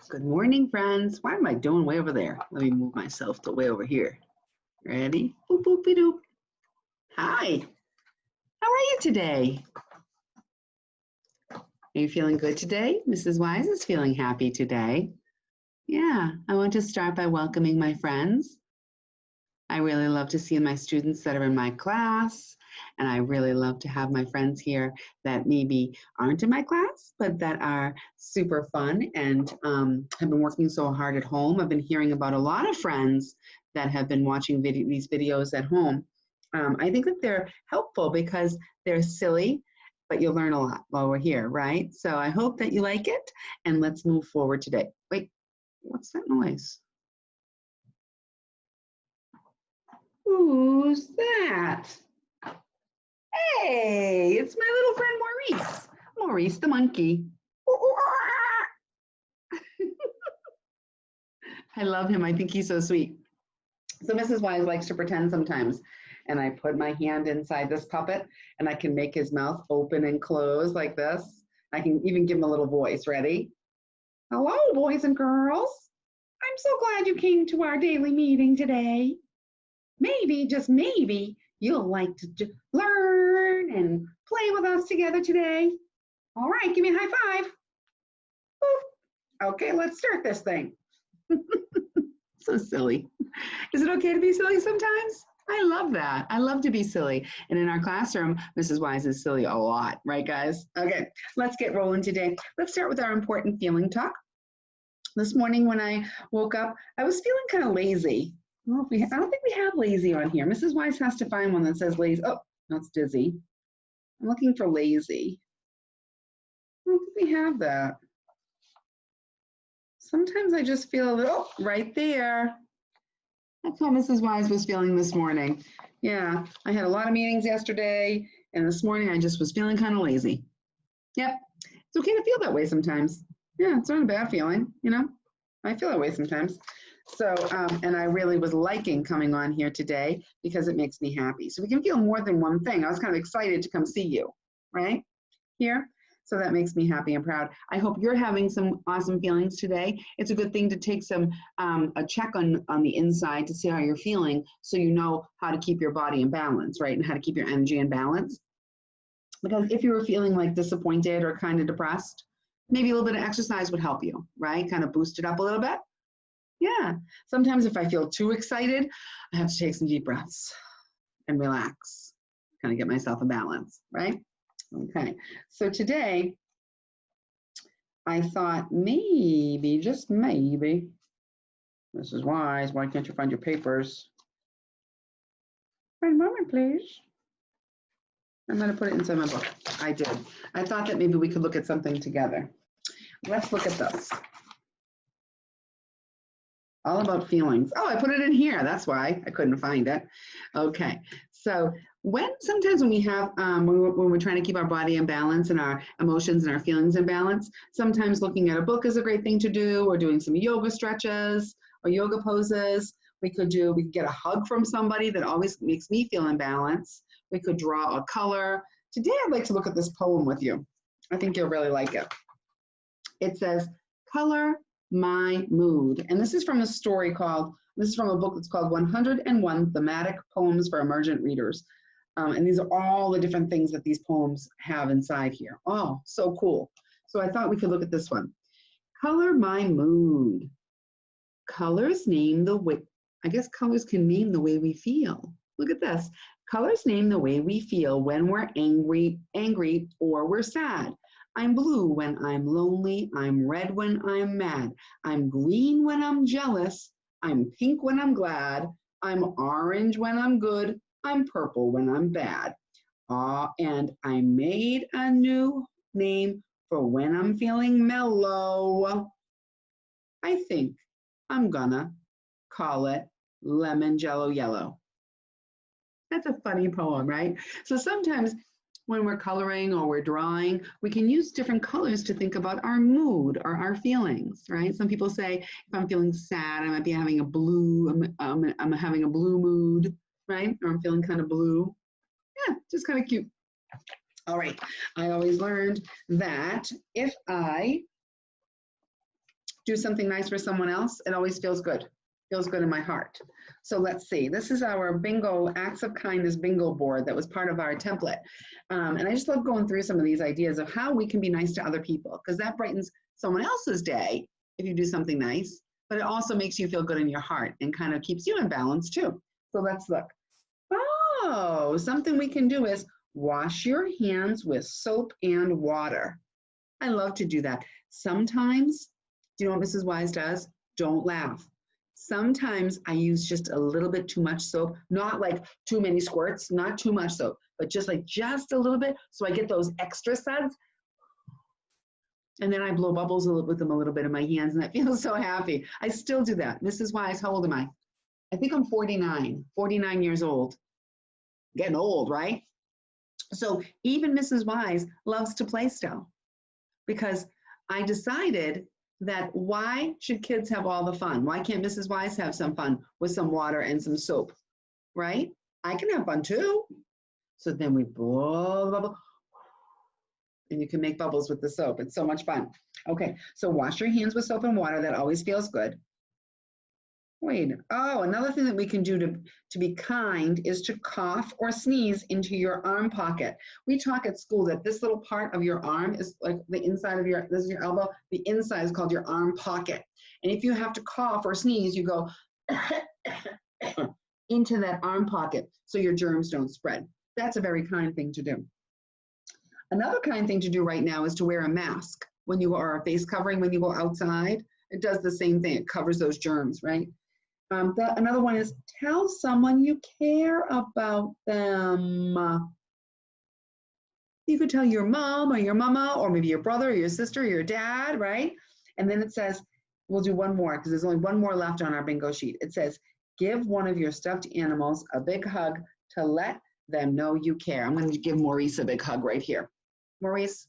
Good morning, friends. Why am I doing way over there? Let me move myself to way over here. Ready? Boop, boopy doop. Hi. How are you today? Are you feeling good today? Mrs. Weiss is feeling happy today. Yeah, I want to start by welcoming my friends. I really love to see my students that are in my class, and I really love to have my friends here that maybe aren't in my class, but that are super fun and have been working so hard at home. I've been hearing about a lot of friends that have been watching these videos at home. I think that they're helpful because they're silly, but you'll learn a lot while we're here, right? So I hope that you like it, and let's move forward today. Wait, what's that noise? Who's that? Hey, it's my little friend Maurice. Maurice the monkey. I love him. I think he's so sweet. So Mrs. Wise likes to pretend sometimes, and I put my hand inside this puppet, and I can make his mouth open and close like this. I can even give him a little voice. Ready? Hello, boys and girls. I'm so glad you came to our daily meeting today. Maybe, just maybe, you'll like to learn and play with us together today. All right, give me a high five. Boop. Okay, let's start this thing. So silly. Is it okay to be silly sometimes? I love that. I love to be silly. And in our classroom, Mrs. Wise is silly a lot, right, guys? Okay, let's get rolling today. Let's start with our important feeling talk. This morning when I woke up, I was feeling kind of lazy. I don't think we have lazy on here. Mrs. Weiss has to find one that says lazy. Oh, that's dizzy. I'm looking for lazy. I don't think we have that. Sometimes I just feel a little, oh, right there. That's how Mrs. Weiss was feeling this morning. Yeah, I had a lot of meetings yesterday, and this morning I just was feeling kind of lazy. Yep, it's okay to feel that way sometimes. Yeah, it's not a bad feeling, you know. I feel that way sometimes. So, and I really was liking coming on here today because it makes me happy. So we can feel more than one thing. I was kind of excited to come see you, right? Here. So that makes me happy and proud. I hope you're having some awesome feelings today. It's a good thing to take some, a check on the inside to see how you're feeling so you know how to keep your body in balance, right? And how to keep your energy in balance. Because if you were feeling like disappointed or kind of depressed, maybe a little bit of exercise would help you, right? Kind of boost it up a little bit. Yeah, sometimes if I feel too excited, I have to take some deep breaths and relax, kind of get myself in balance, right? Okay, so today I thought maybe, just maybe, Mrs. Wise, why can't you find your papers? One moment, please. I'm going to put it inside my book. I did. I thought that maybe we could look at something together. Let's look at this. All about feelings. Oh, I put it in here. That's why I couldn't find it. Okay. So sometimes when we have, when we're trying to keep our body in balance and our emotions and our feelings in balance, sometimes looking at a book is a great thing to do, or doing some yoga stretches or yoga poses. We could get a hug from somebody that always makes me feel in balance. We could draw a color. Today, I'd like to look at this poem with you. I think you'll really like it. It says, color my mood. And this is from this is from a book that's called 101 Thematic Poems for Emergent Readers. And these are all the different things that these poems have inside here. Oh, so cool. So I thought we could look at this one. Color my mood. Colors name the way, I guess colors can name the way we feel. Look at this. Colors name the way we feel when we're angry, or we're sad. I'm blue when I'm lonely. I'm red when I'm mad. I'm green when I'm jealous. I'm pink when I'm glad. I'm orange when I'm good. I'm purple when I'm bad. And I made a new name for when I'm feeling mellow. I think I'm gonna call it Lemon Jello Yellow. That's a funny poem, right? So sometimes when we're coloring or we're drawing, we can use different colors to think about our mood or our feelings, right? Some people say, if I'm feeling sad, I might be having a blue, I'm having a blue mood, right? Or I'm feeling kind of blue. Yeah, just kind of cute. All right, I always learned that if I do something nice for someone else, it always feels good. Feels good in my heart. So let's see. This is our bingo, acts of kindness bingo board that was part of our template. And I just love going through some of these ideas of how we can be nice to other people, because that brightens someone else's day if you do something nice, but it also makes you feel good in your heart and kind of keeps you in balance too. So let's look. Oh, something we can do is wash your hands with soap and water. I love to do that. Sometimes, do you know what Mrs. Weiss does? Don't laugh. Sometimes I use just a little bit too much soap, not like too many squirts, not too much soap, but just a little bit, so I get those extra suds. And then I blow bubbles with them a little bit in my hands, and I feel so happy. I still do that. Mrs. Weiss, how old am I? I think I'm 49 years old. Getting old, right? So even Mrs. Weiss loves to play still, because I decided that why should kids have all the fun? Why can't Mrs. Weiss have some fun with some water and some soap, right? I can have fun too. So then we blow the bubble, and you can make bubbles with the soap. It's so much fun. Okay, so wash your hands with soap and water. That always feels good. Wait, oh, another thing that we can do to be kind is to cough or sneeze into your arm pocket. We talk at school that this little part of your arm is like the inside of this is your elbow. The inside is called your arm pocket. And if you have to cough or sneeze, you go into that arm pocket so your germs don't spread. That's a very kind thing to do. Another kind thing to do right now is to wear a mask when you are a face covering when you go outside. It does the same thing. It covers those germs, right? Another one is tell someone you care about them. You could tell your mom or your mama or maybe your brother or your sister or your dad, right? And then it says, we'll do one more because there's only one more left on our bingo sheet. It says, give one of your stuffed animals a big hug to let them know you care. I'm going to give Maurice a big hug right here. Maurice,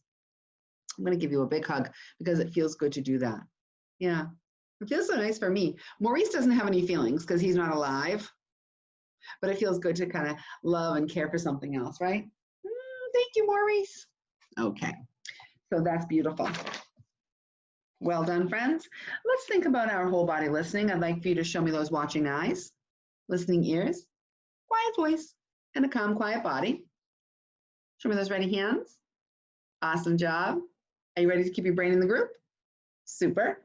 I'm going to give you a big hug because it feels good to do that. Yeah. It feels so nice for me. Maurice doesn't have any feelings because he's not alive, but it feels good to kind of love and care for something else, right? Thank you, Maurice. Okay, so that's beautiful. Well done, friends. Let's think about our whole body listening. I'd like for you to show me those watching eyes, listening ears, quiet voice, and a calm, quiet body. Show me those ready hands. Awesome job. Are you ready to keep your brain in the group? Super.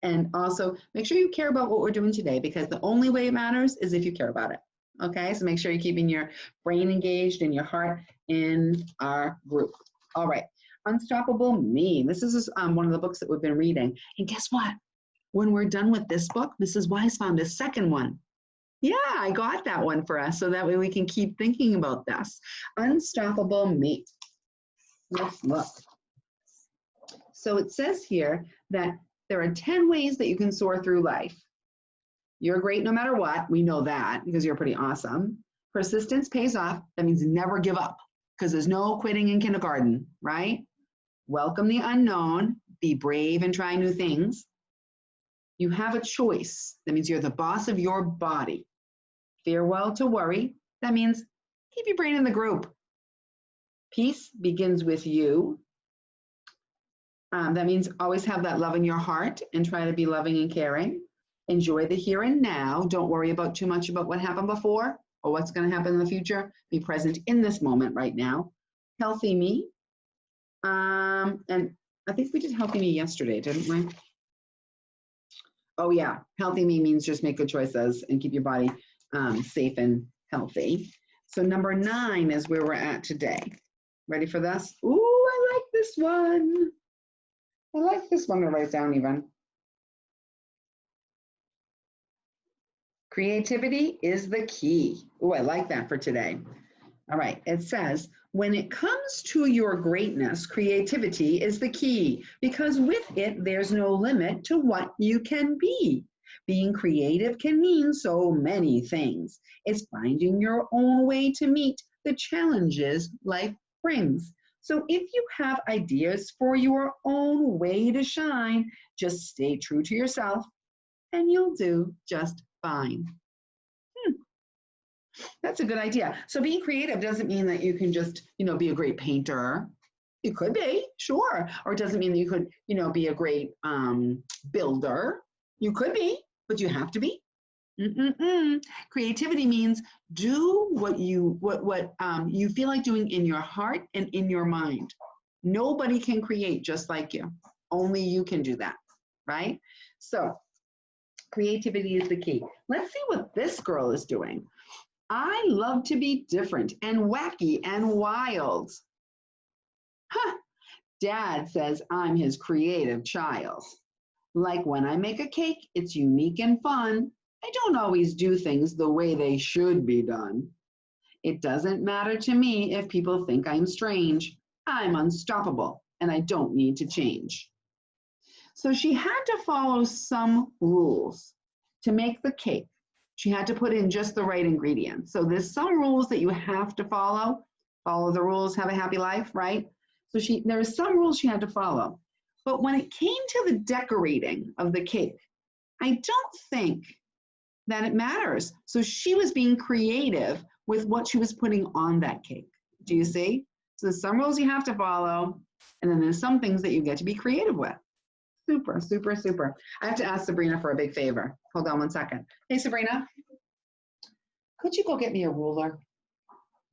And also make sure you care about what we're doing today, because the only way it matters is if you care about it. Okay, so make sure you're keeping your brain engaged and your heart in our group. All right, Unstoppable Me. This is one of the books that we've been reading. And guess what? When we're done with this book, Mrs. Weiss found a second one. Yeah, I got that one for us so that way we can keep thinking about this. Unstoppable Me. Let's look. So it says here that there are 10 ways that you can soar through life. You're great no matter what. We know that because you're pretty awesome. Persistence pays off. That means never give up because there's no quitting in kindergarten, right? Welcome the unknown. Be brave and try new things. You have a choice. That means you're the boss of your body. Farewell to worry. That means keep your brain in the group. Peace begins with you. That means always have that love in your heart and try to be loving and caring. Enjoy the here and now. Don't worry about too much about what happened before or what's going to happen in the future. Be present in this moment right now. Healthy Me. And I think we did Healthy Me yesterday, didn't we? Oh yeah, Healthy Me means just make good choices and keep your body safe and healthy. So number 9 is where we're at today. Ready for this? Ooh, I like this one. I like this one to write down even. Creativity is the key. Ooh, I like that for today. All right, it says, when it comes to your greatness, creativity is the key because with it, there's no limit to what you can be. Being creative can mean so many things. It's finding your own way to meet the challenges life brings. So if you have ideas for your own way to shine, just stay true to yourself and you'll do just fine. That's a good idea. So being creative doesn't mean that you can just, be a great painter You could be, sure. Or it doesn't mean that you could, be a great builder. You could be, but you have to be. Creativity means do what you feel like doing in your heart and in your mind. Nobody can create just like you. Only you can do that, right? So creativity is the key. Let's see what this girl is doing. I love to be different and wacky and wild. Huh. Dad says I'm his creative child. Like when I make a cake, it's unique and fun. I don't always do things the way they should be done. It doesn't matter to me if people think I'm strange. I'm unstoppable and I don't need to change. So she had to follow some rules to make the cake. She had to put in just the right ingredients. So there's some rules that you have to follow. Follow the rules, have a happy life, right? So there are some rules she had to follow. But when it came to the decorating of the cake, I don't think that it matters. So she was being creative with what she was putting on that cake. Do you see? So there's some rules you have to follow, and then there's some things that you get to be creative with. Super, super, super. I have to ask Sabrina for a big favor. Hold on one second. Hey, Sabrina, could you go get me a ruler?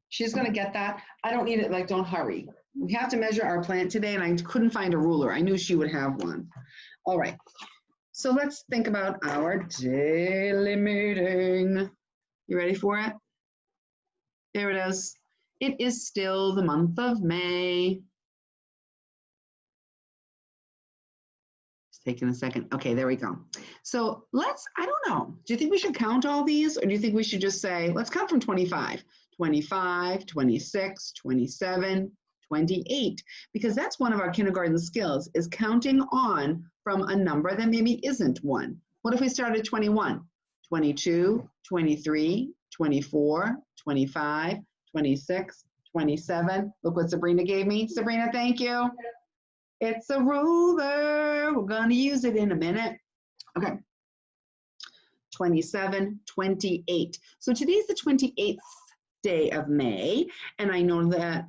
She's going to get that. I don't need it. Like, don't hurry. We have to measure our plant today, and I couldn't find a ruler. I knew she would have one. All right. So let's think about our daily meeting. You ready for it? There it is. It is still the month of May. It's taking a second. Okay, there we go. So I don't know. Do you think we should count all these, or do you think we should just say, let's count from 25, 25, 26, 27, 28, because that's one of our kindergarten skills, is counting on from a number that maybe isn't one. What if we start at 21, 22, 23, 24, 25, 26, 27. Look what Sabrina gave me. Sabrina, thank you. It's a ruler. We're going to use it in a minute. Okay. 27, 28. So today's the 28th day of May, and I know that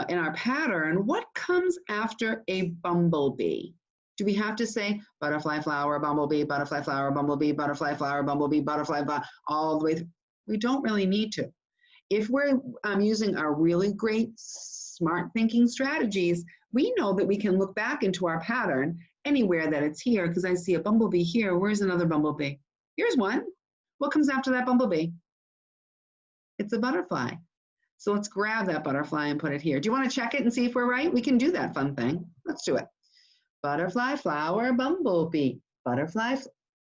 in our pattern, what comes after a bumblebee? Do we have to say butterfly, flower, bumblebee, butterfly, flower, bumblebee, butterfly, flower, bumblebee, butterfly, all the way through? We don't really need to. If we're using our really great smart thinking strategies, we know that we can look back into our pattern anywhere that it's here, because I see a bumblebee here. Where's another bumblebee? Here's one. What comes after that bumblebee? It's a butterfly. So let's grab that butterfly and put it here. Do you want to check it and see if we're right? We can do that fun thing. Let's do it. Butterfly, flower, bumblebee. Butterfly,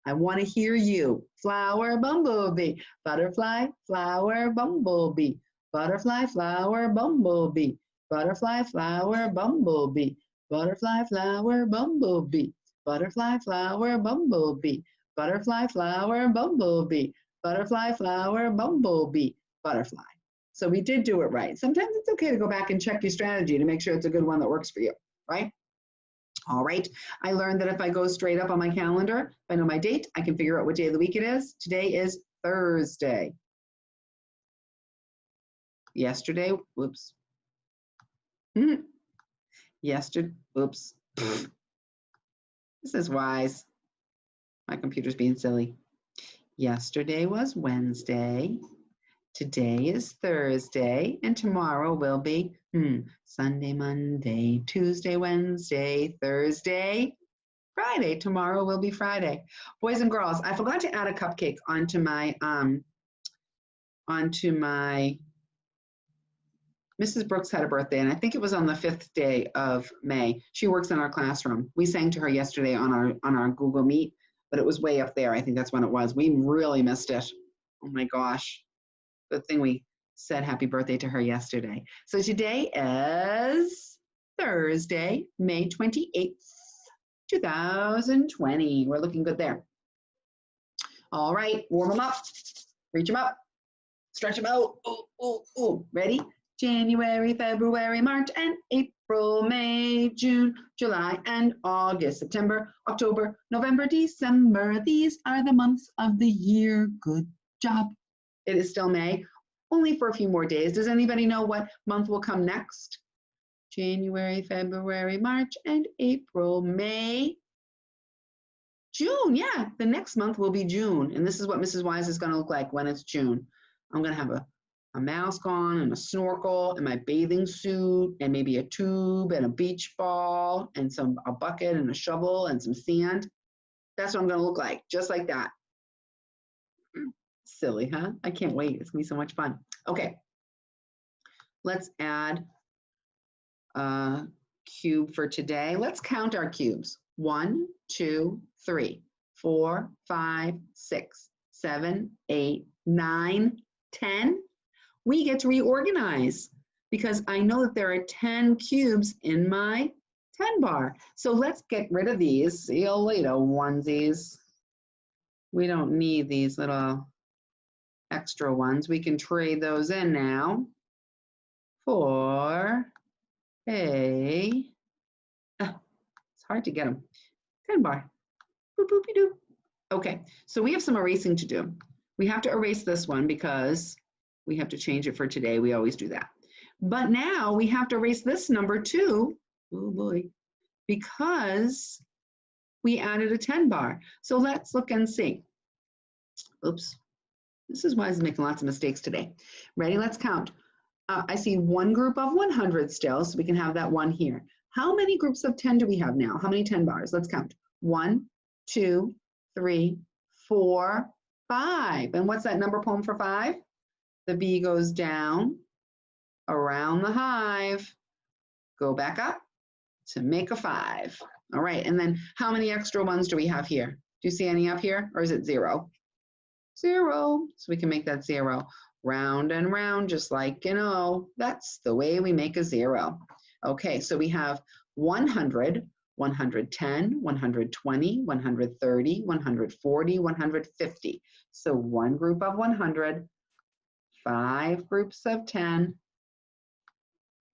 I want to hear you. Flower, bumblebee. Butterfly, flower, bumblebee. Butterfly, flower, bumblebee. Butterfly, flower, bumblebee. Butterfly, flower, bumblebee. Butterfly, flower, bumblebee. Butterfly, flower, bumblebee. Butterfly, flower, bumblebee. Butterfly. So we did do it right. Sometimes it's okay to go back and check your strategy to make sure it's a good one that works for you, right? All right. I learned that if I go straight up on my calendar, if I know my date, I can figure out what day of the week it is. Today is Thursday. Yesterday, whoops. Yesterday, oops. This is Weiss. My computer's being silly. Yesterday was Wednesday. Today is Thursday, and tomorrow will be Sunday, Monday, Tuesday, Wednesday, Thursday, Friday. Tomorrow will be Friday. Boys and girls, I forgot to add a cupcake onto my Mrs. Brooks had a birthday, and I think it was on the 5th day of May. She works in our classroom. We sang to her yesterday on our Google Meet, but it was way up there. I think that's when it was. We really missed it. Oh my gosh. Good thing we said happy birthday to her yesterday. So today is Thursday, May 28th, 2020. We're looking good there. All right, warm them up, reach them up, stretch them out. Ooh, ooh, ooh. Ready? January, February, March, and April, May, June, July, and August, September, October, November, December. These are the months of the year. Good job. It is still May, only for a few more days. Does anybody know what month will come next? January, February, March, and April, May, June. Yeah, the next month will be June. And this is what Mrs. Weiss is going to look like when it's June. I'm going to have a mask on and a snorkel and my bathing suit and maybe a tube and a beach ball and a bucket and a shovel and some sand. That's what I'm going to look like, just like that. Silly, huh? I can't wait. It's going to be so much fun. Okay. Let's add a cube for today. Let's count our cubes. 1, 2, 3, 4, 5, 6, 7, 8, 9, 10. We get to reorganize because I know that there are 10 cubes in my 10 bar. So let's get rid of these. See you later, onesies. We don't need these little extra ones. We can trade those in now for it's hard to get them. 10 bar. Boop, boopy doo. Okay, so we have some erasing to do. We have to erase this one because we have to change it for today. We always do that. But now we have to erase this number too. Oh boy, because we added a 10 bar. So let's look and see. Oops, this is why I'm making lots of mistakes today. Ready? Let's count. I see one group of 100 still, so we can have that one here. How many groups of 10 do we have now? How many 10 bars? Let's count. 1, 2, 3, 4, 5. And what's that number poem for 5? The bee goes down around the hive, go back up to make a 5. All right, and then how many extra ones do we have here? Do you see any up here, or is it 0? 0, so we can make that 0. Round and round, just like an O. That's the way we make a 0. Okay, so we have 100, 110, 120, 130, 140, 150. So one group of 100, 5 groups of 10,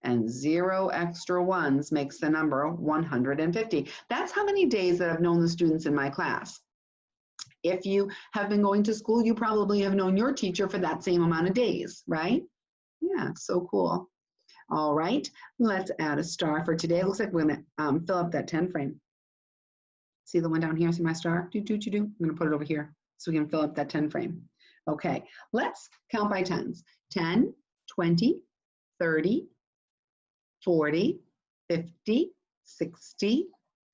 and 0 extra ones makes the number 150. That's how many days that I've known the students in my class. If you have been going to school, you probably have known your teacher for that same amount of days, right? Yeah, so cool. All right, let's add a star for today. It looks like we're gonna fill up that 10 frame. See the one down here, see my star? I'm gonna put it over here so we can fill up that 10 frame. Okay, let's count by 10s. 10, 20, 30, 40, 50, 60,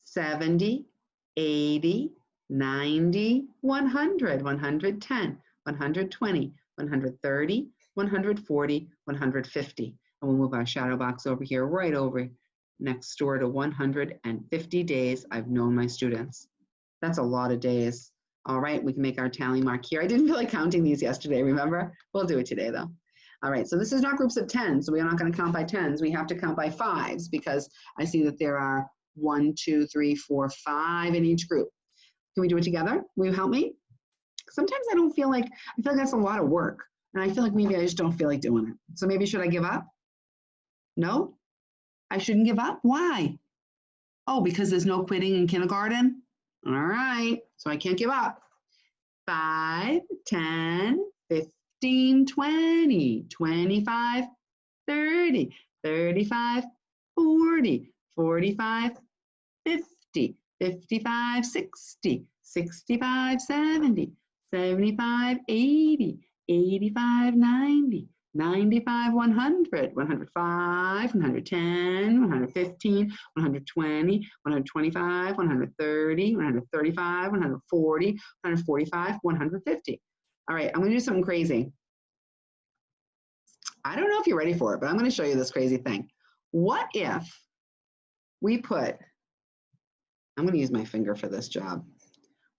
70, 80, 90, 100, 110, 120, 130, 140, 150. And we'll move our shadow box over here, right over next door to 150 days I've known my students. That's a lot of days. All right, we can make our tally mark here. I didn't feel like counting these yesterday, remember? We'll do it today though. All right, so this is not groups of 10, so we're not going to count by 10s. We have to count by 5s because I see that there are 1, 2, 3, 4, 5 in each group. Can we do it together? Will you help me? Sometimes I feel like that's a lot of work, and I feel like maybe I just don't feel like doing it. So maybe should I give up? No, I shouldn't give up. Why? Oh, because there's no quitting in kindergarten? All right, so I can't give up. 5, 10, 15, 20, 25, 30, 35, 40, 45, 50, 55, 60, 65, 70, 75, 80, 85, 90, 95, 100, 105, 110, 115, 120, 125, 130, 135, 140, 145, 150. All right, I'm going to do something crazy. I don't know if you're ready for it, but I'm going to show you this crazy thing. What if we put, I'm going to use my finger for this job.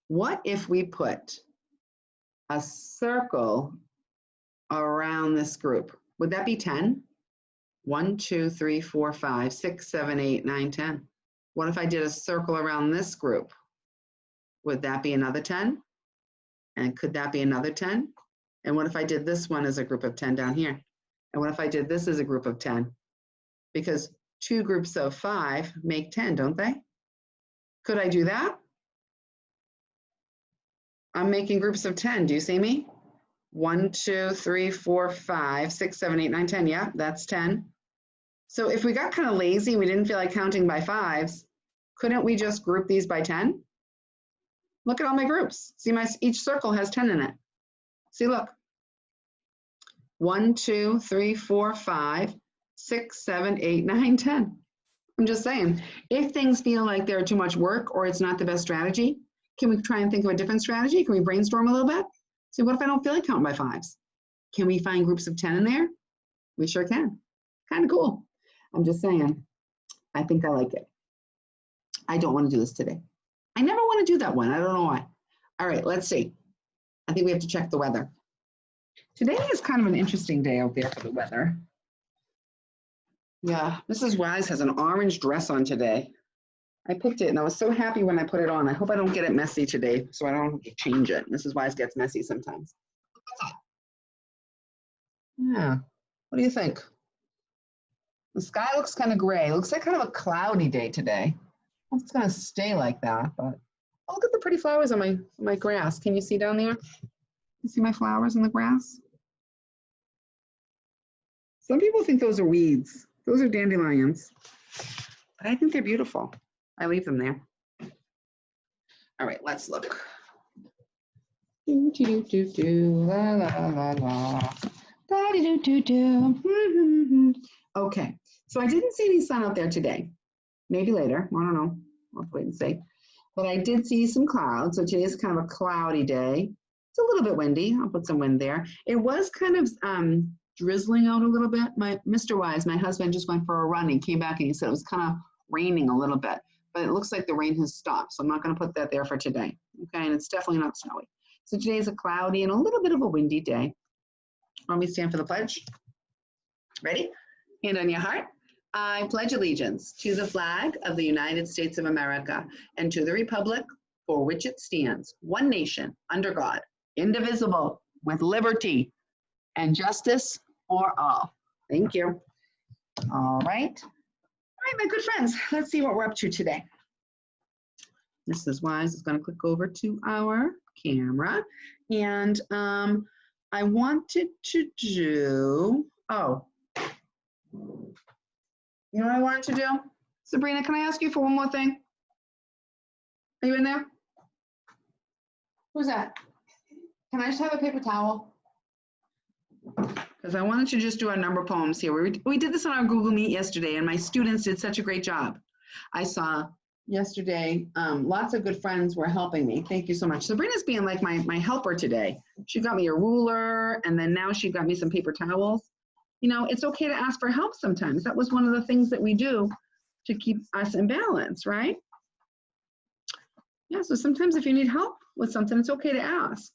What if we put a circle around this group? Would that be 10? 1, 2, 3, 4, 5, 6, 7, 8, 9, 10. What if I did a circle around this group? Would that be another 10? And could that be another 10? And what if I did this one as a group of 10 down here? And what if I did this as a group of 10? Because 2 groups of 5 make 10, don't they? Could I do that? I'm making groups of 10. Do you see me? 1, 2, 3, 4, 5, 6, 7, 8, 9, 10. Yeah, that's 10. So if we got kind of lazy, we didn't feel like counting by fives, couldn't we just group these by 10? Look at all my groups. See, each circle has 10 in it. See, look. 1, 2, 3, 4, 5, 6, 7, 8, 9, 10. I'm just saying, if things feel like they're too much work or it's not the best strategy, can we try and think of a different strategy? Can we brainstorm a little bit? See, what if I don't feel like counting by fives? Can we find groups of 10 in there? We sure can. Kind of cool. I'm just saying, I think I like it. I don't want to do this today. I never want to do that one. I don't know why. All right, let's see. I think we have to check the weather. Today is kind of an interesting day out there for the weather. Yeah, Mrs. Weiss has an orange dress on today. I picked it and I was so happy when I put it on. I hope I don't get it messy today so I don't have to change it. Mrs. Weiss gets messy sometimes. What's up? Yeah, what do you think? The sky looks kind of gray. It looks like kind of a cloudy day today. I hope it's gonna stay like that, but oh, look at the pretty flowers on my grass. Can you see down there? You see my flowers in the grass? Some people think those are weeds. Those are dandelions, but I think they're beautiful. I leave them there. All right, let's look. Do, do, do, do, la, la, la, la. Da, do, do, do. Okay, so I didn't see any sun out there today. Maybe later, I don't know. I'll have to wait and see. But I did see some clouds, so today is kind of a cloudy day. It's a little bit windy. I'll put some wind there. It was kind of drizzling out a little bit. Mr. Wise, my husband, just went for a run and came back and he said it was kind of raining a little bit, but it looks like the rain has stopped. So I'm not going to put that there for today. Okay, and it's definitely not snowy. So today is a cloudy and a little bit of a windy day. Want me to stand for the pledge? Ready? Hand on your heart. I pledge allegiance to the flag of the United States of America and to the republic for which it stands, one nation, under God, indivisible, with liberty and justice for all. Thank you. All right. All right, my good friends, let's see what we're up to today. Mrs. Wise is going to click over to our camera. And I wanted to do, you know what I wanted to do? Sabrina, can I ask you for one more thing? Are you in there? Who's that? Can I just have a paper towel? Because I wanted to just do our number poems here. We did this on our Google Meet yesterday, and my students did such a great job. I saw yesterday, lots of good friends were helping me. Thank you so much. Sabrina's being like my helper today. She got me a ruler, and then now she got me some paper towels. You know, it's okay to ask for help sometimes. That was one of the things that we do to keep us in balance, right? Yeah, so sometimes if you need help with something, it's okay to ask.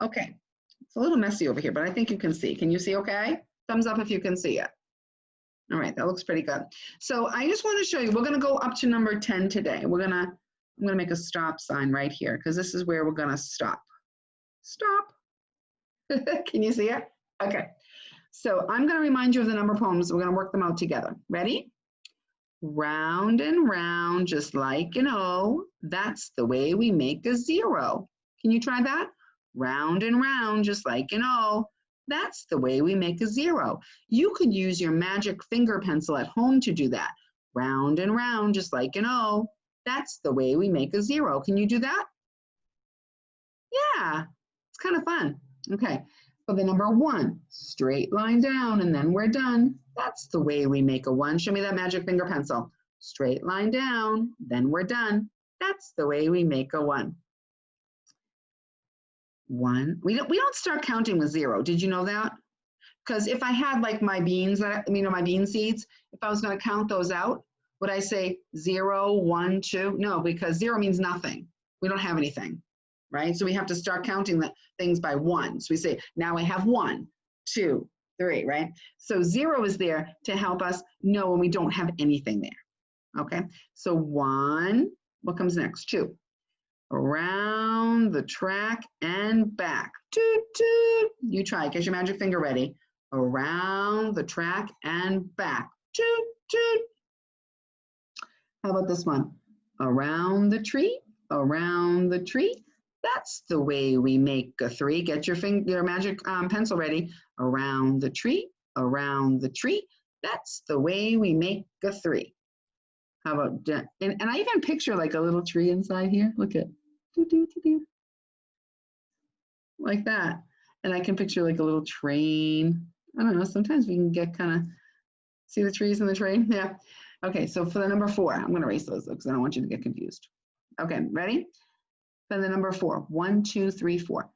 Okay, it's a little messy over here, but I think you can see. Can you see okay? Thumbs up if you can see it. All right, that looks pretty good. So I just want to show you, we're gonna go up to number 10 today. I'm gonna make a stop sign right here because this is where we're gonna stop. Stop. Can you see it? Okay. So I'm gonna remind you of the number poems. We're gonna work them out together. Ready? Round and round, just like an O. That's the way we make a zero. Can you try that? Round and round, just like an O. That's the way we make a zero. You could use your magic finger pencil at home to do that. Round and round, just like an O. That's the way we make a zero. Can you do that? Yeah, it's kind of fun. Okay, for the number 1, straight line down and then we're done. That's the way we make a 1. Show me that magic finger pencil. Straight line down, then we're done. That's the way we make a 1. 1. We don't start counting with 0. Did you know that? Because if I had like my beans, my bean seeds, if I was going to count those out, would I say 0, 1, 2? No, because 0 means nothing. We don't have anything, right? So we have to start counting the things by 1. So we say, now I have 1, 2, 3, right? So 0 is there to help us know when we don't have anything there, okay? So 1, what comes next? 2. Around the track and back. Toot, toot. You try, get your magic finger ready. Around the track and back. Toot, toot. How about this one? Around the tree, around the tree. That's the way we make a 3. Get your magic pencil ready. Around the tree, around the tree. That's the way we make a 3. How about, and I even picture like a little tree inside here. Look at, like that. And I can picture like a little train. I don't know, sometimes we can get kind of, see the trees in the train? Yeah. Okay, so for the number 4, I'm going to erase those because I don't want you to get confused. Okay, ready? For the number 4, 1, 2, 3, 4.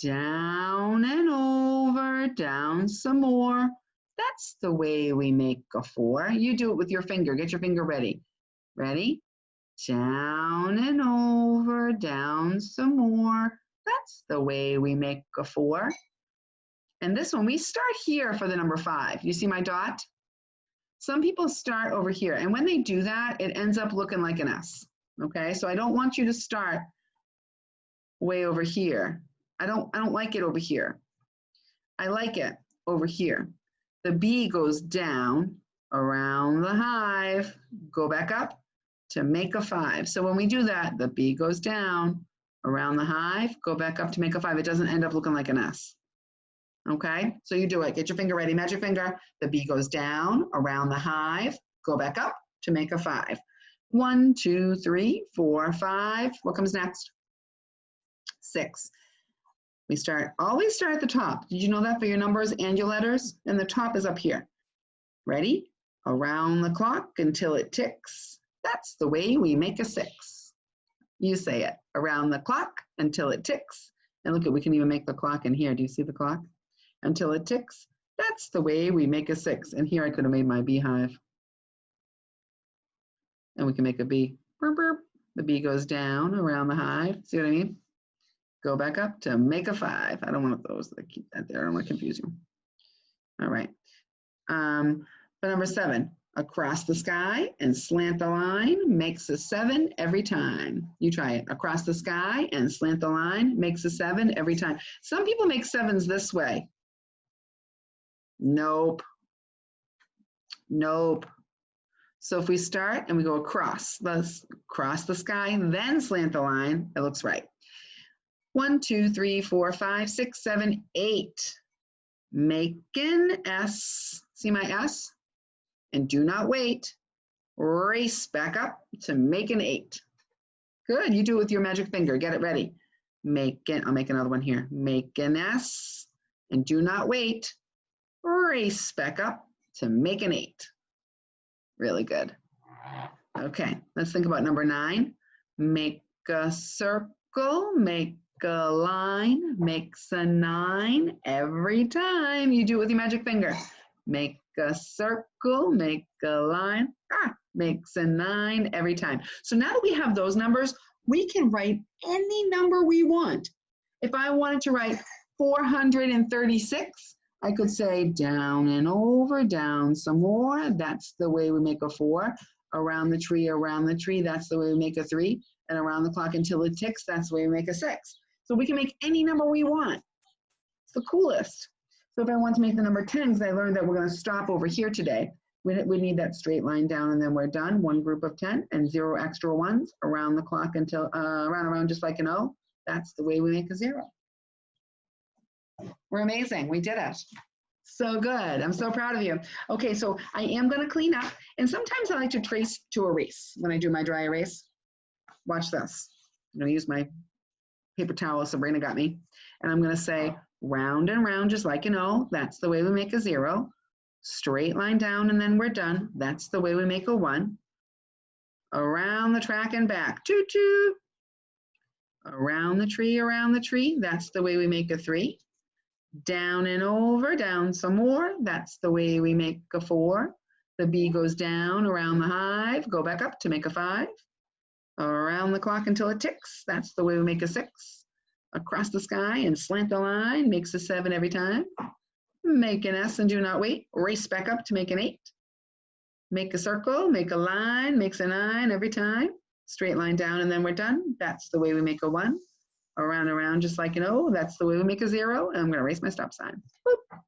Down and over, down some more. That's the way we make a 4. You do it with your finger. Get your finger ready. Ready? Down and over, down some more. That's the way we make a 4. And this one, we start here for the number 5. You see my dot? Some people start over here, and when they do that, it ends up looking like an S, okay? So I don't want you to start way over here. I don't like it over here. I like it over here. The B goes down around the hive, go back up to make a 5. So when we do that, the B goes down around the hive, go back up to make a 5. It doesn't end up looking like an S. Okay, so you do it. Get your finger ready, magic finger. The B goes down around the hive, go back up to make a 5. 1, 2, 3, 4, 5. What comes next? 6. We always start at the top. Did you know that for your numbers and your letters? And the top is up here. Ready? Around the clock until it ticks. That's the way we make a 6. You say it. Around the clock until it ticks. And look, we can even make the clock in here. Do you see the clock? Until it ticks. That's the way we make a 6. And here I could have made my beehive. And we can make a bee. Burp, burp. The bee goes down around the hive. See what I mean? Go back up to make a 5. I don't want those that keep that there. I don't want to confuse you. All right. For number 7, across the sky and slant the line makes a 7 every time. You try it. Across the sky and slant the line makes a 7 every time. Some people make 7s this way. Nope. Nope. So if we start and we go across the sky, then slant the line, it looks right. 1, 2, 3, 4, 5, 6, 7, 8. Make an S. See my S? And do not wait. Race back up to make an 8. Good. You do it with your magic finger. Get it ready. I'll make another one here. Make an S and do not wait. Race back up to make an 8. Really good. Okay, let's think about number 9. Make a circle, make a line, makes a 9 every time. You do it with your magic finger. Make a circle, make a line, makes a 9 every time. So now that we have those numbers, we can write any number we want. If I wanted to write 436, I could say down and over, down some more. That's the way we make a 4. Around the tree, that's the way we make a 3. And around the clock until it ticks, that's the way we make a 6. So we can make any number we want. It's the coolest. So if I want to make the number 10, because I learned that we're going to stop over here today, we need that straight line down and then we're done. 1 group of 10 and 0 extra ones around the clock until, around just like an O. That's the way we make a 0. We're amazing. We did it. So good. I'm so proud of you. Okay, so I am going to clean up. And sometimes I like to trace to erase when I do my dry erase. Watch this. I'm going to use my paper towel Sabrina got me. And I'm going to say round and round just like an O. That's the way we make a 0. Straight line down and then we're done. That's the way we make a 1. Around the track and back. Toot toot. Around the tree. That's the way we make a 3. Down and over, down some more. That's the way we make a 4. The B goes down around the hive, go back up to make a 5. Around the clock until it ticks. That's the way we make a 6. Across the sky and slant the line makes a 7 every time. Make an S and do not wait. Race back up to make an 8. Make a circle, make a line, makes a 9 every time. Straight line down and then we're done. That's the way we make a 1. Around just like an O. That's the way we make a 0. And I'm going to erase my stop sign. Boop.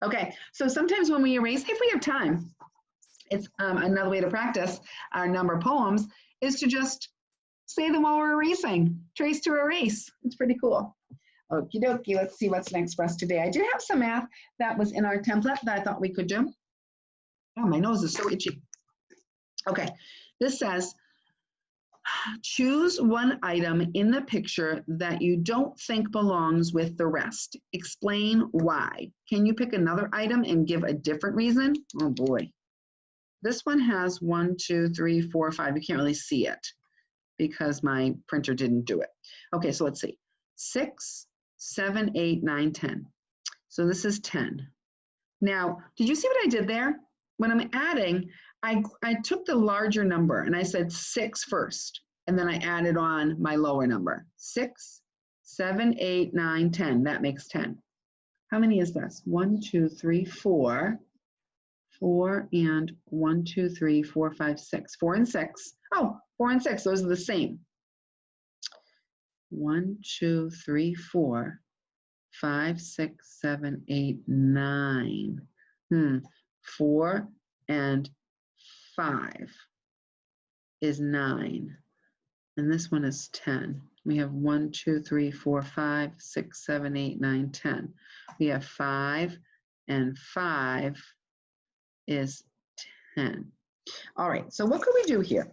Okay, so sometimes when we erase, if we have time, it's another way to practice our number poems is to just say them while we're erasing. Trace to erase. It's pretty cool. Okie dokie, let's see what's next for us today. I did have some math that was in our template that I thought we could do. Oh, my nose is so itchy. Okay, this says, choose one item in the picture that you don't think belongs with the rest. Explain why. Can you pick another item and give a different reason? Oh boy. This one has 1, 2, 3, 4, 5. You can't really see it because my printer didn't do it. Okay, so let's see. 6, 7, 8, 9, 10. So this is 10. Now, did you see what I did there? When I'm adding, I took the larger number and I said 6 first, and then I added on my lower number. 6, 7, 8, 9, 10. That makes 10. How many is this? 1, 2, 3, 4. 4 and 1, 2, 3, 4, 5, 6. 4 and 6. Oh, 4 and 6. Those are the same. 1, 2, 3, 4, 5, 6, 7, 8, 9. 4 and 5 is 9. And this one is 10. We have 1, 2, 3, 4, 5, 6, 7, 8, 9, 10. We have 5 and 5 is 10. All right, so what could we do here?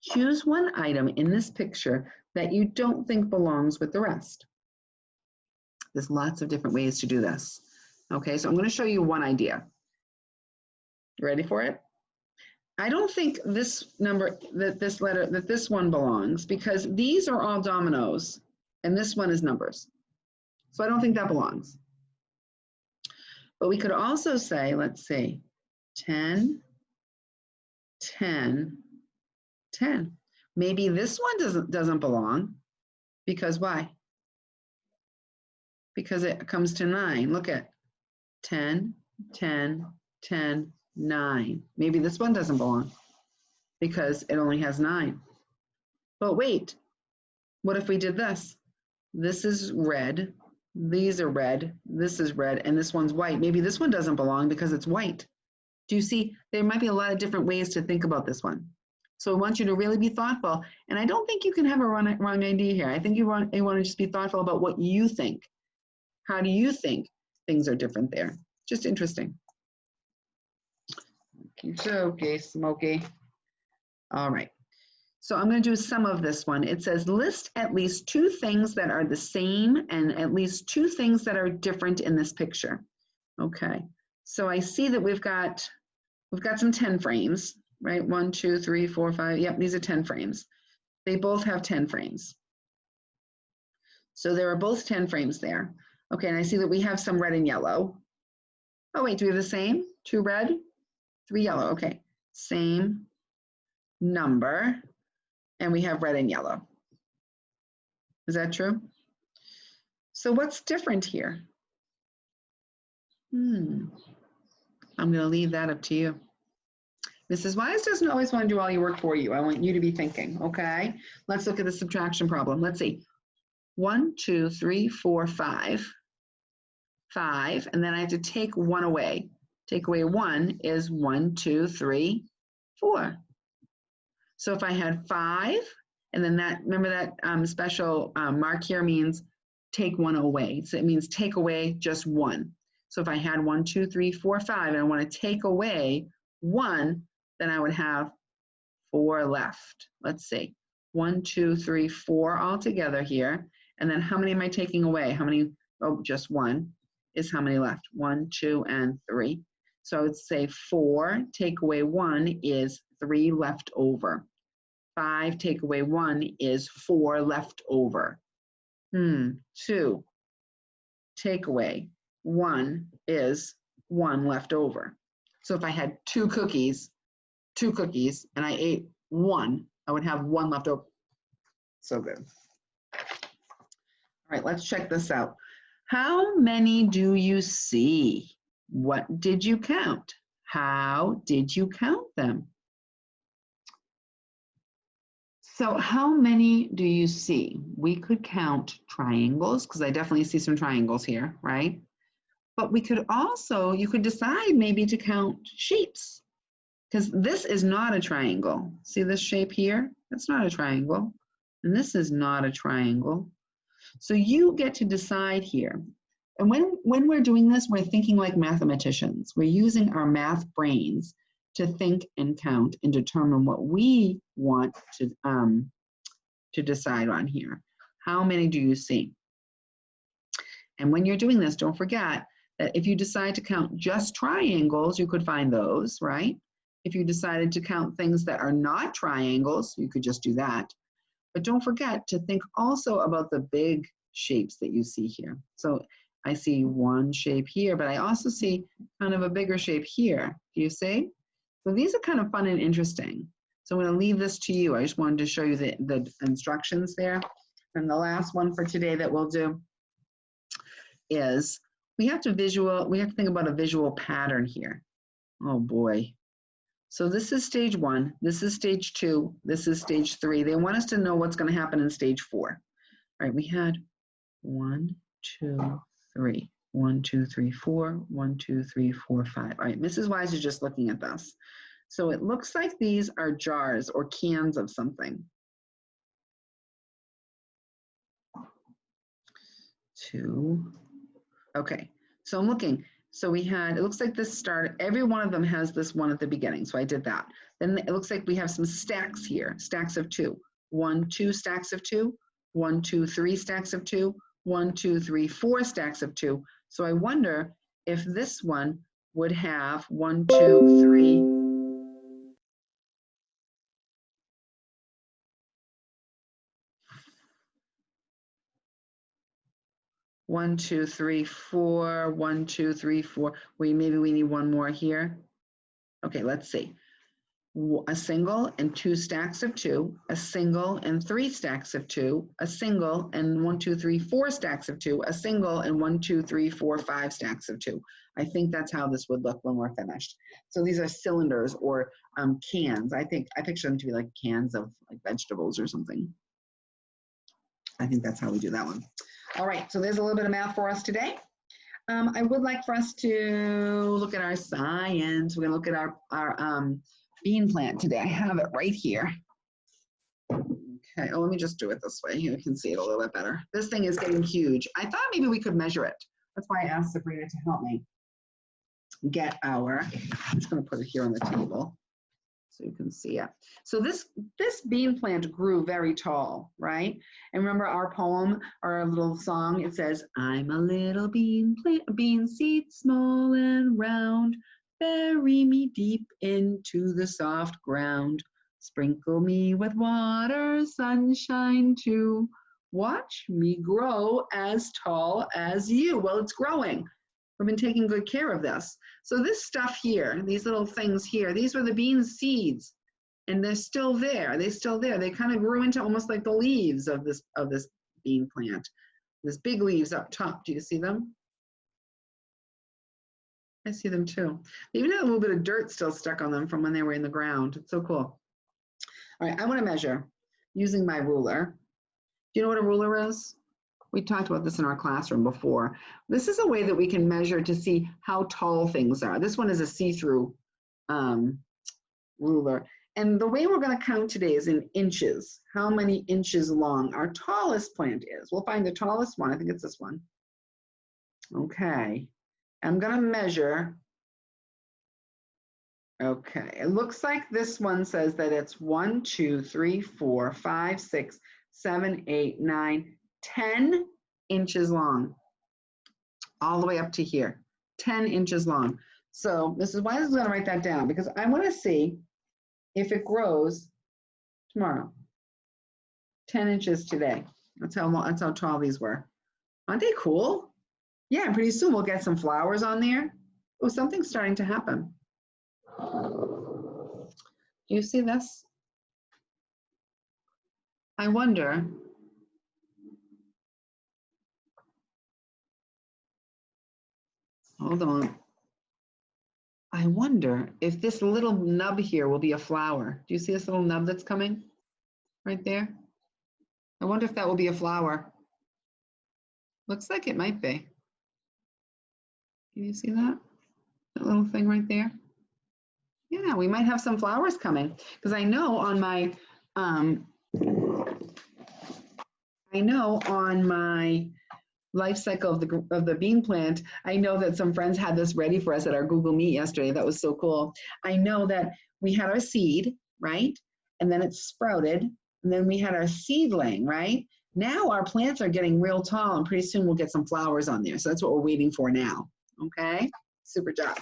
Choose one item in this picture that you don't think belongs with the rest. There's lots of different ways to do this. Okay, so I'm going to show you one idea. You ready for it? I don't think this number, that this one belongs, because these are all dominoes and this one is numbers. So I don't think that belongs. But we could also say, let's see, 10, 10, 10. Maybe this one doesn't belong, because why? Because it comes to 9. Look at 10, 10, 10, 9. Maybe this one doesn't belong because it only has 9. But wait, what if we did this? This is red, these are red, this is red, and this one's white. Maybe this one doesn't belong because it's white. Do you see? There might be a lot of different ways to think about this one. So I want you to really be thoughtful. And I don't think you can have a wrong idea here. I think you want to just be thoughtful about what you think. How do you think things are different there? Just interesting. Okay, Smokey. All right. So I'm going to do some of this one. It says list at least 2 things that are the same and at least 2 things that are different in this picture. Okay. So I see that we've got some 10 frames, right? 1, 2, 3, 4, 5. Yep, these are 10 frames. They both have 10 frames. So there are both 10 frames there. Okay, and I see that we have some red and yellow. Oh wait, do we have the same? 2 red, 3 yellow. Okay, same number, and we have red and yellow. Is that true? So what's different here? I'm going to leave that up to you. Mrs. Weiss doesn't always want to do all your work for you. I want you to be thinking, okay? Let's look at the subtraction problem. Let's see. 1, 2, 3, 4, 5. 5, and then I have to take 1 away. Take away 1 is 1, 2, 3, 4. So if I had 5, and then that, remember that special mark here means take 1 away. So it means take away just 1. So if I had 1, 2, 3, 4, 5, and I want to take away 1, then I would have 4 left. Let's see. 1, 2, 3, 4 all together here. And then how many am I taking away? How many? Oh, just 1 is how many left? 1, 2, and 3. So I would say 4 take away 1 is 3 left over. 5 take away 1 is 4 left over. 2 take away 1 is 1 left over. So if I had 2 cookies, and I ate 1, I would have 1 left over. So good. All right, let's check this out. How many do you see? What did you count? How did you count them? So how many do you see? We could count triangles, because I definitely see some triangles here, right? But we could also, you could decide maybe to count shapes, because this is not a triangle. See this shape here? That's not a triangle. And this is not a triangle. So you get to decide here. And when we're doing this, we're thinking like mathematicians. We're using our math brains to think and count and determine what we want to decide on here. How many do you see? And when you're doing this, don't forget that if you decide to count just triangles, you could find those, right? If you decided to count things that are not triangles, you could just do that. But don't forget to think also about the big shapes that you see here. So I see one shape here, but I also see kind of a bigger shape here. Do you see? So these are kind of fun and interesting. So I'm going to leave this to you. I just wanted to show you the instructions there. And the last one for today that we'll do is we have to think about a visual pattern here. Oh boy. So this is stage 1, this is stage 2, this is stage 3. They want us to know what's going to happen in stage 4. All right, we had 1, 2, 3. 1, 2, 3, 4. 1, 2, 3, 4, 5. All right, Mrs. Weiss is just looking at this. So it looks like these are jars or cans of something. 2. Okay, so I'm looking. So we had, it looks like this started, every one of them has this one at the beginning. So I did that. Then it looks like we have some stacks here, stacks of 2. 1, 2 stacks of 2. 1, 2, 3 stacks of 2. 1, 2, 3, 4 stacks of 2. So I wonder if this one would have 1, 2, 3. 1, 2, 3, 4. 1, 2, 3, 4. Maybe we need one more here. Okay, let's see. A single and 2 stacks of 2, a single and 3 stacks of 2, a single and 1, 2, 3, 4 stacks of 2, a single and 1, 2, 3, 4, 5 stacks of 2. I think that's how this would look when we're finished. So these are cylinders or cans. I picture them to be like cans of like vegetables or something. I think that's how we do that one. All right, so there's a little bit of math for us today. I would like for us to look at our science. We're going to look at our bean plant today. I have it right here. Okay, let me just do it this way. You can see it a little bit better. This thing is getting huge. I thought maybe we could measure it. That's why I asked Sabrina to help me get I'm just going to put it here on the table so you can see it. So this bean plant grew very tall, right? And remember our poem, our little song, it says, I'm a little bean plant, bean seed, small and round. Bury me deep into the soft ground. Sprinkle me with water, sunshine too. Watch me grow as tall as you. Well, it's growing. We've been taking good care of this. So this stuff here, these little things here, these were the bean seeds, and they're still there. They're still there. They kind of grew into almost like the leaves of this bean plant. There's big leaves up top. Do you see them? I see them too. They even have a little bit of dirt still stuck on them from when they were in the ground. It's so cool. All right, I want to measure using my ruler. Do you know what a ruler is? We talked about this in our classroom before. This is a way that we can measure to see how tall things are. This one is a see-through ruler. And the way we're going to count today is in inches. How many inches long our tallest plant is. We'll find the tallest one. I think it's this one. Okay. I'm going to measure. Okay. It looks like this one says that it's 1, 2, 3, 4, 5, 6, 7, 8, 9, 10 inches long, all the way up to here, 10 inches long. So Mrs. Weiss is going to write that down because I want to see if it grows tomorrow. 10 inches today. That's how tall these were. Aren't they cool? Yeah, and pretty soon we'll get some flowers on there. Oh, something's starting to happen. Do you see this? I wonder. Hold on. I wonder if this little nub here will be a flower. Do you see this little nub that's coming right there? I wonder if that will be a flower. Looks like it might be. Can you see that? That little thing right there? Yeah, we might have some flowers coming because I know on my life cycle of the bean plant. I know that some friends had this ready for us at our Google Meet yesterday. That was so cool. I know that we had our seed, right? And then it sprouted, and then we had our seedling, right? Now our plants are getting real tall, and pretty soon we'll get some flowers on there. So that's what we're waiting for now. Okay, super job.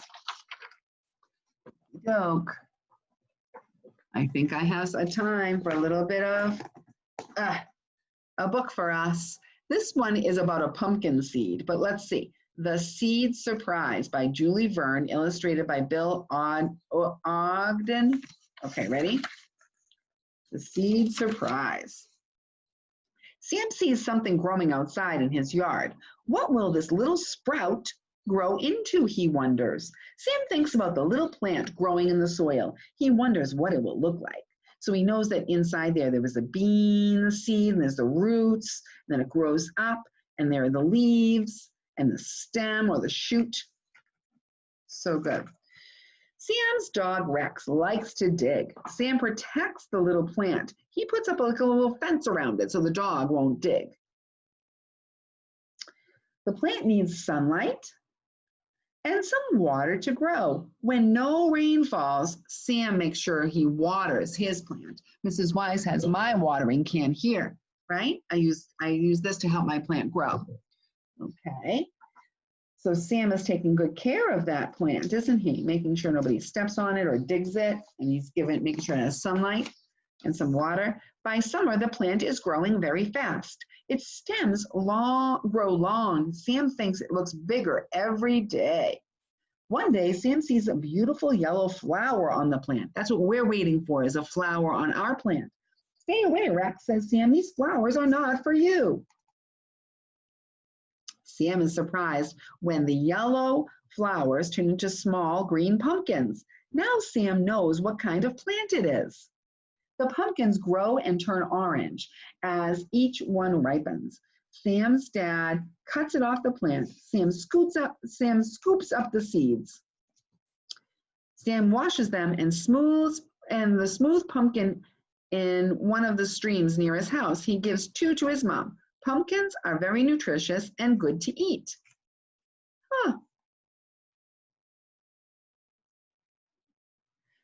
Joke. I think I have a time for a little bit of a book for us. This one is about a pumpkin seed, but let's see. The Seed Surprise by Julie Verne, illustrated by Bill Ogden. Okay, ready? The Seed Surprise. Sam sees something growing outside in his yard. What will this little sprout grow into, he wonders. Sam thinks about the little plant growing in the soil. He wonders what it will look like. So he knows that inside there was a bean seed, and there's the roots, and then it grows up, and there are the leaves, and the stem or the shoot. So good. Sam's dog Rex likes to dig. Sam protects the little plant. He puts up like a little fence around it so the dog won't dig. The plant needs sunlight and some water to grow. When no rain falls, Sam makes sure he waters his plant. Mrs. Weiss has my watering can here, right? I use this to help my plant grow. Okay. So Sam is taking good care of that plant, isn't he? Making sure nobody steps on it or digs it, and he's making sure it has sunlight and some water. By summer, the plant is growing very fast. Its stems grow long. Sam thinks it looks bigger every day. One day, Sam sees a beautiful yellow flower on the plant. That's what we're waiting for, is a flower on our plant. Stay away, Rex, says Sam. These flowers are not for you. Sam is surprised when the yellow flowers turn into small green pumpkins. Now Sam knows what kind of plant it is. The pumpkins grow and turn orange as each one ripens. Sam's dad cuts it off the plant. Sam scoops up the seeds. Sam washes them and the smooth pumpkin in one of the streams near his house. He gives 2 to his mom. Pumpkins are very nutritious and good to eat.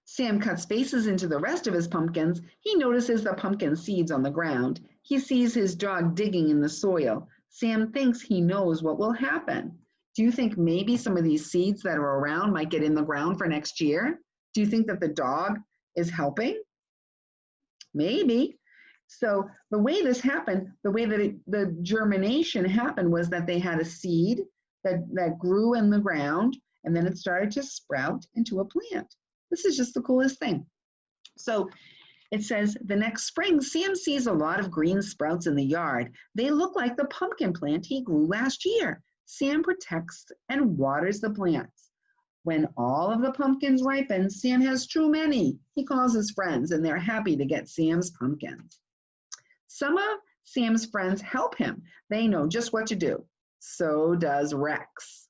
Sam cuts spaces into the rest of his pumpkins. He notices the pumpkin seeds on the ground. He sees his dog digging in the soil. Sam thinks he knows what will happen. Do you think maybe some of these seeds that are around might get in the ground for next year? Do you think that the dog is helping? Maybe. So the way this happened, the way that the germination happened was that they had a seed that grew in the ground, and then it started to sprout into a plant. This is just the coolest thing. So it says, the next spring, Sam sees a lot of green sprouts in the yard. They look like the pumpkin plant he grew last year. Sam protects and waters the plants. When all of the pumpkins ripen, Sam has too many. He calls his friends, and they're happy to get Sam's pumpkins. Some of Sam's friends help him. They know just what to do. So does Rex.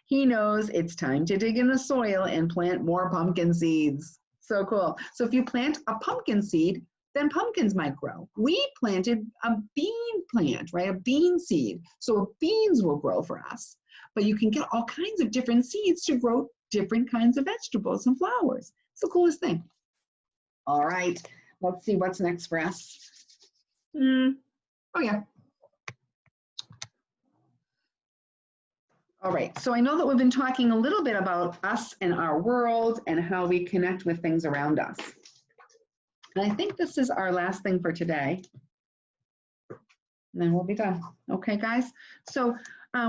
He knows it's time to dig in the soil and plant more pumpkin seeds. So cool. So if you plant a pumpkin seed, then pumpkins might grow. We planted a bean plant, right? A bean seed. So beans will grow for us. But you can get all kinds of different seeds to grow different kinds of vegetables and flowers. It's the coolest thing. All right, let's see what's next for us. Oh yeah. All right, so I know that we've been talking a little bit about us and our world and how we connect with things around us. And I think this is our last thing for today. And then we'll be done. Okay, guys? So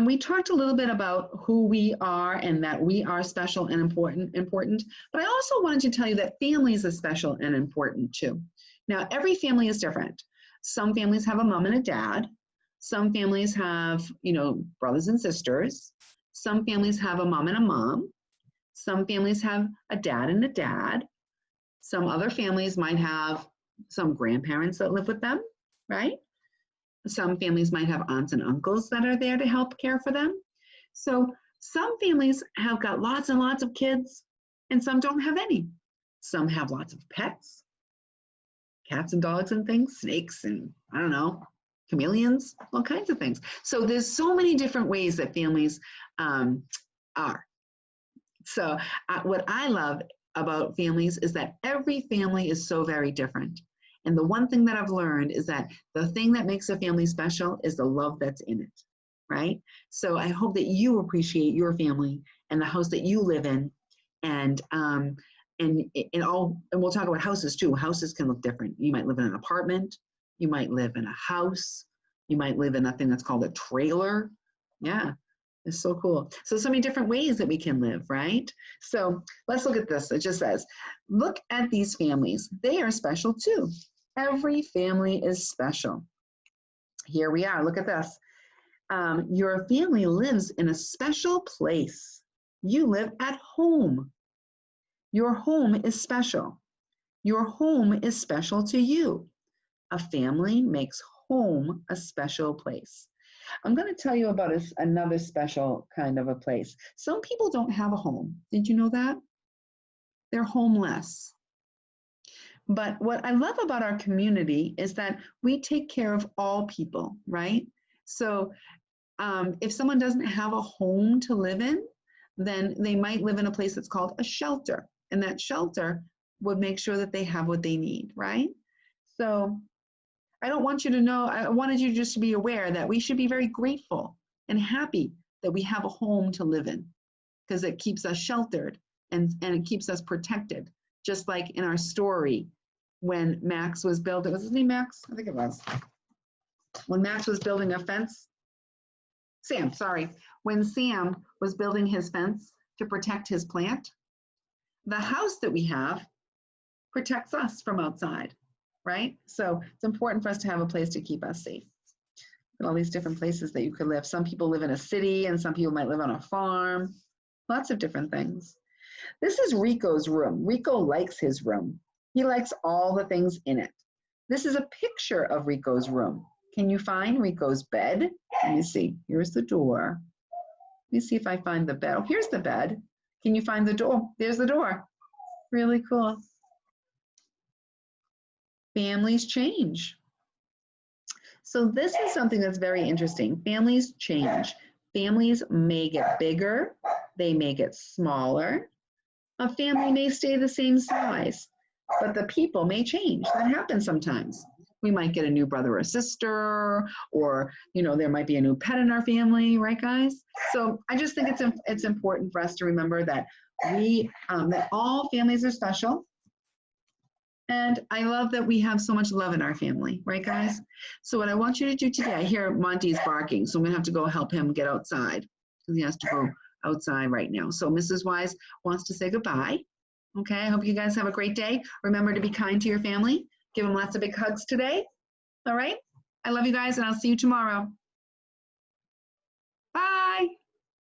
we talked a little bit about who we are and that we are special and important, but I also wanted to tell you that families are special and important too. Now, every family is different. Some families have a mom and a dad. Some families have, brothers and sisters. Some families have a mom and a mom. Some families have a dad and a dad. Some other families might have some grandparents that live with them, right? Some families might have aunts and uncles that are there to help care for them. So some families have got lots and lots of kids, and some don't have any. Some have lots of pets, cats and dogs and things, snakes and I don't know, chameleons, all kinds of things. So there's so many different ways that families are. So what I love about families is that every family is so very different. And the one thing that I've learned is that the thing that makes a family special is the love that's in it, right? So I hope that you appreciate your family and the house that you live in. And we'll talk about houses too. Houses can look different. You might live in an apartment. You might live in a house. You might live in a thing that's called a trailer. Yeah, it's so cool. So many different ways that we can live, right? So let's look at this. It just says, look at these families. They are special too. Every family is special. Here we are. Look at this. Your family lives in a special place. You live at home. Your home is special. Your home is special to you. A family makes home a special place. I'm going to tell you about another special kind of a place. Some people don't have a home. Did you know that? They're homeless. But what I love about our community is that we take care of all people, right? So if someone doesn't have a home to live in, then they might live in a place that's called a shelter. And that shelter would make sure that they have what they need, right? So I don't want you to know, I wanted you just to be aware that we should be very grateful and happy that we have a home to live in, because it keeps us sheltered and it keeps us protected. Just like in our story, when Max was building, was his name Max? I think it was. When Max was building a fence, Sam, sorry. When Sam was building his fence to protect his plant, the house that we have protects us from outside, right? So it's important for us to have a place to keep us safe. All these different places that you could live. Some people live in a city and some people might live on a farm. Lots of different things. This is Rico's room. Rico likes his room. He likes all the things in it. This is a picture of Rico's room. Can you find Rico's bed? Let me see. Here's the door. Let me see if I find the bed. Oh, here's the bed. Can you find the door? There's the door. Really cool. Families change. So this is something that's very interesting. Families change. Families may get bigger. They may get smaller. A family may stay the same size, but the people may change. That happens sometimes. We might get a new brother or sister, or there might be a new pet in our family, right, guys? So I just think it's important for us to remember that that all families are special. And I love that we have so much love in our family, right, guys? So what I want you to do today, I hear Monty's barking, so I'm going to have to go help him get outside because he has to go outside right now. So Mrs. Weiss wants to say goodbye. Okay, I hope you guys have a great day. Remember to be kind to your family. Give them lots of big hugs today. All right? I love you guys, and I'll see you tomorrow.